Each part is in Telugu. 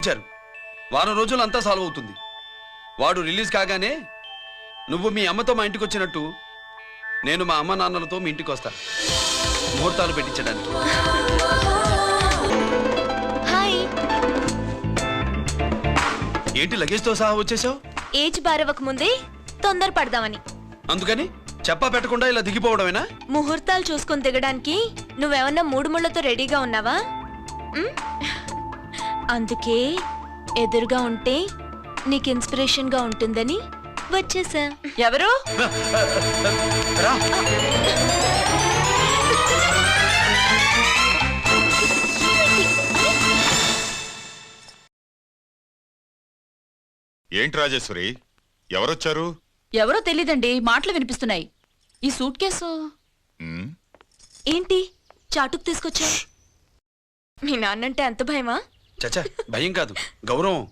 ఇచ్చారు. వారం రోజులు అంతా సాల్వ్ అవుతుంది. వాడు రిలీజ్ కాగానే నువ్వు మీ అమ్మతో మా ఇంటికి వచ్చినట్టు నేను మా అమ్మ నాన్నలతో మీ ఇంటికి వస్తా, ముహూర్తాలు పెట్టించడానికి. ఏంటి లగేజ్తో సహా వచ్చేసావు? ఏజ్ బారవక ముందే తొందర పడదామని. అందుకని చెప్పా పెట్టకుండా ఇలా దిగిపోవడమేనా? ముహూర్తాలు చూసుకొని దిగడానికి నువ్వేమన్నా మూడు ముళ్ళతో రెడీగా ఉన్నావా? అందుకే ఎదురుగా ఉంటే నీకు ఇన్స్పిరేషన్ గా ఉంటుందని వచ్చేసా. ఎవరు? ఏంటి రాజేశ్వరి, ఎవరొచ్చారు? ఎవరో తెలీదండి, మాటలు వినిపిస్తున్నాయి. ఈ సూట్ కేసు ఏంటి చాటుకు తీసుకొచ్చా? మీ నాన్నంటే అంత భయమా? చచ్చా, భయం కాదు, గౌరవం.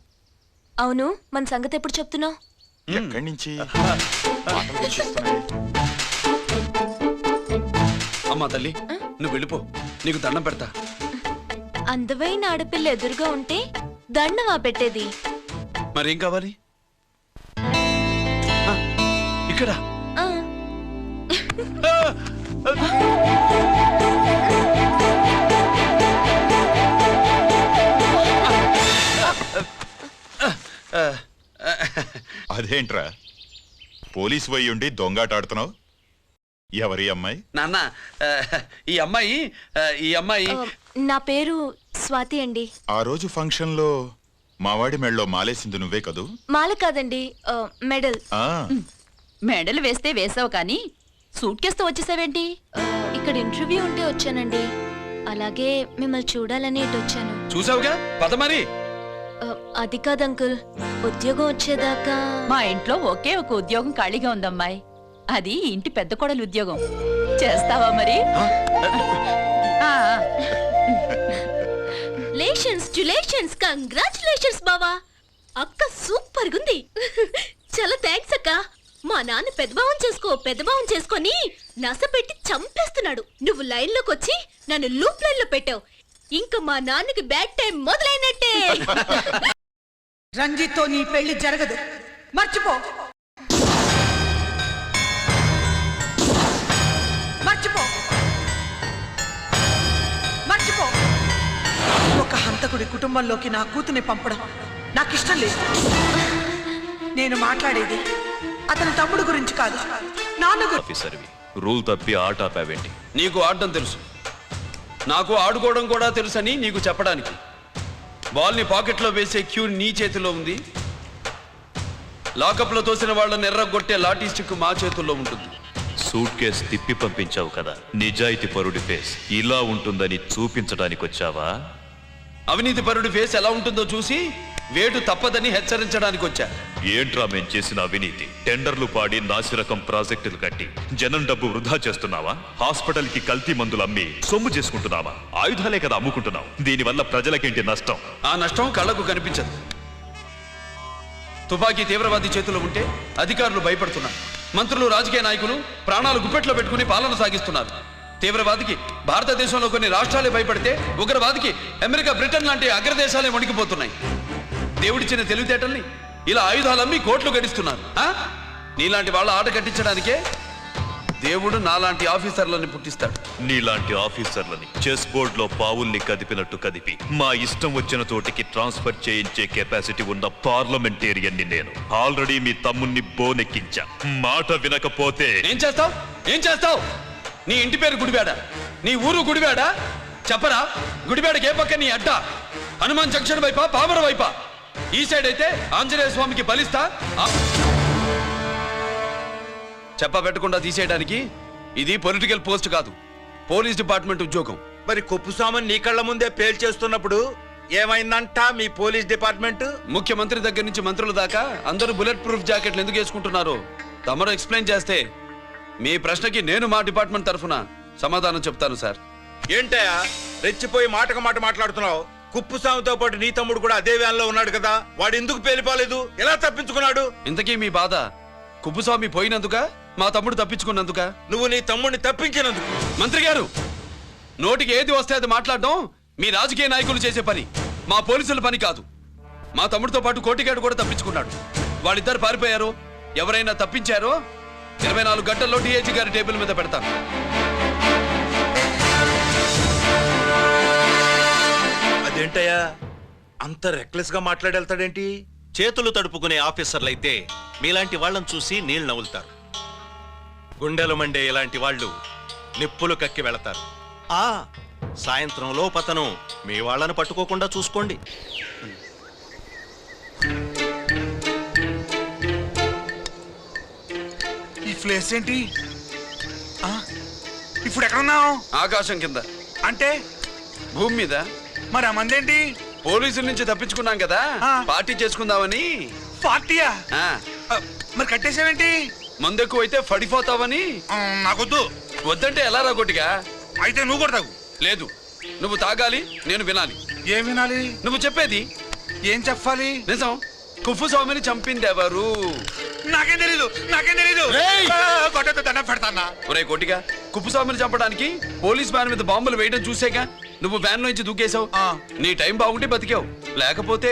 అవును, మన సంగతి ఎప్పుడు చెప్తున్నావు? ఎక్కడి నుంచి? అమ్మా తల్లి, నువ్వు వెళ్ళిపో, నీకు దండం పెడతా. అందమైన ఆడపిల్ల ఎదురుగా ఉంటే దండమా పెట్టేది? మరేం కావాలి? ఇక్కడ అదేంట్రా, పోలీసు వై ఉండి దొంగాటాడుతున్నావు? ఎవరి అమ్మాయి? నాన్న, ఈ అమ్మాయి నా పేరు స్వాతి అండి. ఆ రోజు ఫంక్షన్ లో మావాడి మెడలో మాలేసింది నువ్వే కదూ? మాల కాదండి, మెడల్. మెడలు వేస్తే వేసావు కానీ సూట్ కేసుతో వచ్చేసావేంటి? ఇక్కడ ఇంటర్వ్యూ ఉంటే వచ్చానండి. అలాగే మిమ్మల్ని చూడాలని ఇటు వచ్చాను. చూసావుగా, పద మరి. అది కాదు అంకుల్, ఉద్యోగం వచ్చేదాకా మా ఇంట్లో ఒకే ఒక ఉద్యోగం ఖాళీగా ఉందమ్మాయి. అది ఇంటి పెద్ద కోడలు ఉద్యోగం. చేస్తావా మరి? లేషన్స్ కంగ్రాచులేషన్స్ బావా. అక్క సూపర్ గుంది. చాలా థ్యాంక్స్ అక్క. మా నాన్న పెద్దబావం చేసుకొని నస పెట్టి చంపేస్తున్నాడు. నువ్వు లైన్ లోకి వచ్చి నన్ను లూప్ లైన్ లో పెట్టావు. ఇంకా మా నాన్నకి బ్యాడ్ టైం మొదలైనట్టే. రంజిత్తో నీ పెళ్లి జరగదు, మర్చిపో. మర్చిపో మర్చిపో. ఒక హంతకుడి కుటుంబంలోకి నా కూతుని పంపడం నాకిష్టం లేదు. నేను మాట్లాడేది అతని తమ్ముడు గురించి కాదు, నాన్న గురించి. రూల్ తప్పి ఆట ఆపావేంటి? నీకు ఆడడం తెలుసు, నాకు ఆడుకోవడం కూడా తెలుసని నీకు చెప్పడానికి. బాల్ని పాకెట్లో వేసే క్యూ నీ చేతిలో ఉంది. లాకప్లో తోసిన వాళ్ళని ఎర్రగొట్టే లాఠీ స్టిక్ మా చేతుల్లో ఉంటుంది. సూట్ కేసు తిప్పి పంపించావు కదా, నిజాయితీ పరుడి ఫేస్ ఇలా ఉంటుందని చూపించడానికి వచ్చావా? అవినీతి పరుడి ఫేస్ ఎలా ఉంటుందో చూసి వేటు తప్పదని హెచ్చరించడానికి వచ్చా. ఏంట్రా మేం చేసిన అవినీతి? టెండర్లు పాడి నాసిరకం ప్రాజెక్టులు కట్టి జనం డబ్బు వృధా చేస్తున్నావా? హాస్పిటల్ కి కల్తీ మందులు అమ్మి సొమ్ము చేసుకుంటున్నావా? ఆయుధాలే కదా అమ్ముకుంటున్నావు. దీనివల్ల ప్రజలకేంటి నష్టం? ఆ నష్టం కళ్ళకు కనిపించదు. తుపాకీ తీవ్రవాది చేతిలో ఉంటే అధికారులు భయపడుతున్నారు. మంత్రులు, రాజకీయ నాయకులు ప్రాణాలు గుప్పెట్లో పెట్టుకుని పాలన సాగిస్తున్నారు. తీవ్రవాదికి భారతదేశంలో కొన్ని రాష్ట్రాలే భయపడితే ఉగ్రవాదికి అమెరికా, బ్రిటన్ లాంటి అగ్రదేశాలే వణికిపోతున్నాయి. దేవుడిచ్చిన తెలివితేటల్ని ఇలా ఆయుధాలమ్మి కోట్లు గడిస్తున్నారు. నీలాంటి వాళ్ళ ఆట కట్టించడానికే దేవుడు నాలాంటి ఆఫీసర్లని పుట్టిస్తాడు. నీలాంటి ఆఫీసర్లని చెస్ బోర్డ్ లో పావుల్ని కదిపినట్టు కదిపి మా ఇష్టం వచ్చిన చోటికి ట్రాన్స్ఫర్ చేయించే కెపాసిటీ ఉన్న పార్లమెంటేరియన్ ని నేను. ఆల్రెడీ మీ తమ్ముణ్ణి బోనెక్కించా. మాట వినకపోతే ఏం చేస్తావు? నీ ఇంటి పేరు గుడివాడ, నీ ఊరు గుడివాడ. చెప్పరా, గుడివాడకి ఏ పక్క నీ అడ్డ? హనుమాన్ జంక్షన్ వైపా, పామర వైపా? ఈ సైడ్ అయితే ఆంజనేయ స్వామికి బలిస్తా. చెప్ప పెట్టకుండా తీసేయడానికి ఇది పొలిటికల్ పోస్ట్ కాదు, పోలీస్ డిపార్ట్మెంట్ ఉద్యోగం. మరి కుప్పుస్వామిని నీ కళ్ళ ముందే పేల్చేస్తున్నప్పుడు ఏమైందంట మీ పోలీస్ డిపార్ట్మెంట్? ముఖ్యమంత్రి దగ్గర నుంచి మంత్రుల దాకా అందరూ బుల్లెట్ ప్రూఫ్ జాకెట్లు ఎందుకు వేసుకుంటున్నారో తమరు ఎక్స్ప్లెయిన్ చేస్తే మీ ప్రశ్నకి నేను మా డిపార్ట్మెంట్ తరఫున సమాధానం చెప్తాను సార్. ఏంటయ్యా రెచ్చిపోయి మాటకు మాట మాట్లాడుతున్నావు? కుప్పుస్వామితో పాటు నీ తమ్ముడు కూడా అదే వ్యాన్ లో ఉన్నాడు కదా, వాడు ఎందుకు పేలిపోలేదు? ఎలా తప్పించుకున్నాడు? ఇంతకీ మీ బాధ కుప్పుస్వామి పోయినందుక, మా తమ్ముడు తప్పించుకున్నందుక? నువ్వు నీ తమ్ముడిని తప్పించినందుకు. మంత్రి గారు, నోటికి ఏది వస్తే అది మాట్లాడడం మీ రాజకీయ నాయకులు చేసే పని, మా పోలీసుల పని కాదు. మా తమ్ముడితో పాటు కోటిగాడు కూడా తప్పించుకున్నాడు. వాళ్ళిద్దరు పారిపోయారు. ఎవరైనా తప్పించారో 24 గంటల్లో డిఐజీ గారి టేబుల్ మీద పెడతాను. అదేంటయ్యా అంత రెక్లెస్ గా మాట్లాడేళ్తాడేంటి? చేతులు తడుపుకునే ఆఫీసర్లైతే మీలాంటి వాళ్ళని చూసి నీళ్ళు నవ్వులుతారు. గుండెలు మండే ఇలాంటి వాళ్ళు నిప్పులు కక్కి వెళతారు. సాయంత్రంలో పతను మీ వాళ్ళని పట్టుకోకుండా చూసుకోండి. ఈ ప్లేస్ ఏంటి? ఇప్పుడు ఎక్కడున్నావు? ఆకాశం కింద. అంటే భూమి మీద. మరి ఆ మందేంటి? పోలీసుల నుంచి తప్పించుకున్నాం కదా, పార్టీ చేసుకుందామని. పార్టీయా? ఆ, మరి కట్టేసావేంటి? మందెక్కువ అయితే పడిపోతావని. నాకొద్దు. వద్దంటే ఎలా రా కొట్టిగా? అయితే నువ్వు కూడా తాగు. లేదు, నువ్వు తాగాలి, నేను వినాలి. ఏం వినాలి? నువ్వు చెప్పేది. ఏం చెప్పాలి? నిజం. కుఫు స్వామిని చంపింది ఎవరు? నాకేం తెలీదు, నాకేం తెలీదు. కొట్టతో దండం పెడతానా? ఒరే కోటిగా, కుప్పు స్వామిని చంపడానికి పోలీస్ వ్యాన్ మీద బాంబులు వేయడం చూసేగా నువ్వు వ్యాన్ నుంచి దూకేశావు. నీ టైం బాగుంటే బతికావు, లేకపోతే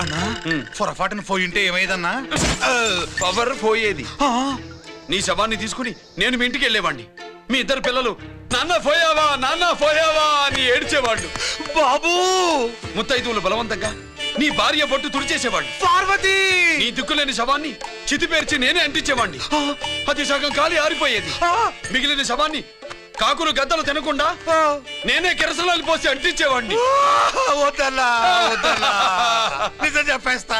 అన్నా పొరపాటున పోయి ఉంటే ఏమైందన్నా? పవర్ పోయేది. నీ శవాన్ని తీసుకుని నేను మీ ఇంటికి వెళ్ళేవాడిని. మీ ఇద్దరు పిల్లలు నాన్న పోయావా, నాన్న పోయావా అని ఏడ్చేవాళ్ళు. బాబు, ముత్తైదువులు బలవంతంగా నీ భార్య బొట్టు తుడిచేసేవాళ్ళు. పార్వతి, నీ దిక్కులేని శవాన్ని చితిపేర్చి నేనే అంటించేవాణ్ణి. అది సగం కాలి ఆరిపోయేది. మిగిలిన శవాన్ని కాకులు గద్దలు తినకుండా నేనే కిరసనాలు పోసి అంటించేవాడిని. వద్దన్నా, వద్దన్నా. నిజం చెప్పేస్తా.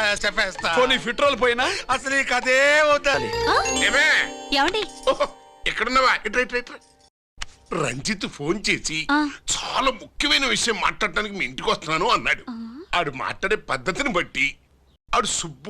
పోనీ ఫిట్రోల్ పోయినా అసలు ఈ కథే వద్దాలి. ఏమే ఏమండి? ఎక్కడున్నావా? ఇట్రా. రంజిత్ ఫోన్ చేసి చాలా ముఖ్యమైన విషయం మాట్లాడటానికి మీ ఇంటికి వస్తున్నాను అన్నాడు. ఆడు మాట్లాడే పద్ధతిని బట్టి ఆడు సుబ్బు